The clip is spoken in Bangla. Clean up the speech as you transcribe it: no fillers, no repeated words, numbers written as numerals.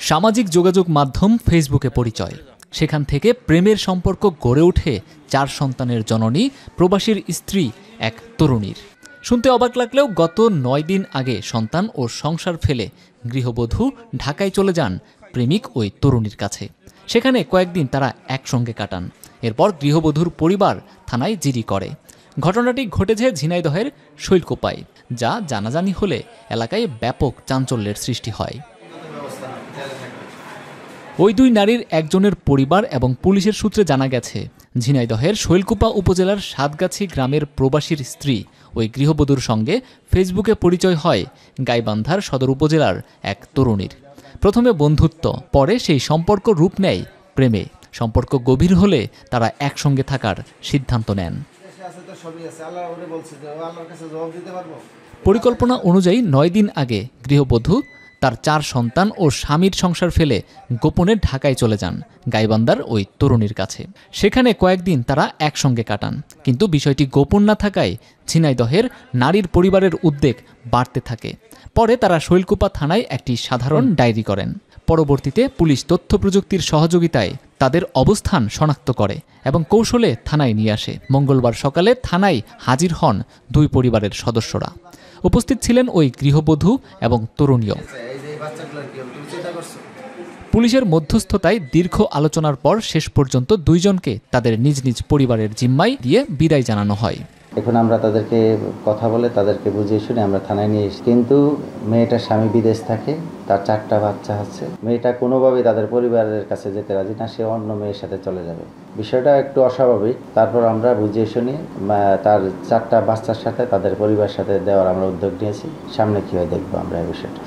সামাজিক যোগাযোগ মাধ্যম ফেসবুকে পরিচয়, সেখান থেকে প্রেমের সম্পর্ক গড়ে ওঠে 4 সন্তানের জননী প্রবাসীর স্ত্রী এক তরুণীর। শুনতে অবাক লাগলেও গত 9 দিন আগে সন্তান ও সংসার ফেলে গৃহবধূ ঢাকায় চলে যান প্রেমিক ওই তরুণীর কাছে। সেখানে কয়েকদিন তারা একসঙ্গে কাটান। এরপর গৃহবধূর পরিবার থানায় জিডি করে। ঘটনাটি ঘটেছে ঝিনাইদহের শৈলকুপায়, যা জানাজানি হলে এলাকায় ব্যাপক চাঞ্চল্যের সৃষ্টি হয়। ওই দুই নারীর একজনের পরিবার এবং পুলিশের সূত্রে জানা গেছে, ঝিনাইদহের শৈলকুপা উপজেলার সাতগাছি গ্রামের প্রবাসীর স্ত্রী ওই গৃহবধূর সঙ্গে ফেসবুকে পরিচয় হয় গাইবান্ধার সদর উপজেলার এক তরুণীর। প্রথমে বন্ধুত্ব, পরে সেই সম্পর্ক রূপ নেয় প্রেমে। সম্পর্ক গভীর হলে তারা একসঙ্গে থাকার সিদ্ধান্ত নেন। পরিকল্পনা অনুযায়ী 9 দিন আগে গৃহবধূ তার 4 সন্তান ও স্বামীর সংসার ফেলে গোপনে ঢাকায় চলে যান গাইবান্ধার ওই তরুণীর কাছে। সেখানে কয়েকদিন তারা একসঙ্গে কাটান, কিন্তু বিষয়টি গোপন না থাকায় ঝিনাইদহের নারীর পরিবারের উদ্বেগ বাড়তে থাকে। পরে তারা শৈলকুপা থানায় একটি সাধারণ ডায়েরি করেন। পরবর্তীতে পুলিশ তথ্য প্রযুক্তির সহযোগিতায় তাদের অবস্থান শনাক্ত করে এবং কৌশলে থানায় নিয়ে আসে। মঙ্গলবার সকালে থানায় হাজির হন দুই পরিবারের সদস্যরা। উপস্থিত ছিলেন ওই গৃহবধূ এবং তরুণীও। পুলিশের মধ্যস্থতায় দীর্ঘ আলোচনার পর শেষ পর্যন্ত দুইজনকে তাদের নিজ নিজ পরিবারের জিম্মায় দিয়ে বিদায় জানানো হয়। এখন আমরা তাদেরকে কথা বলে তাদেরকে বুঝিয়ে শুনে আমরা থানায় নিয়ে এসেছি। কিন্তু মেয়েটার স্বামী বিদেশ থাকে, তার 4টা বাচ্চা আছে। মেয়েটা কোনোভাবেই তাদের পরিবারের কাছে যেতে রাজি না, সে অন্য মেয়ের সাথে চলে যাবে। বিষয়টা একটু অস্বাভাবিক। তারপর আমরা বুঝিয়ে শুনি তার 4টা বাচ্চার সাথে তাদের পরিবারের সাথে দেওয়ার আমরা উদ্যোগ নিয়েছি। সামনে কী হয় দেখবো আমরা এই বিষয়টা।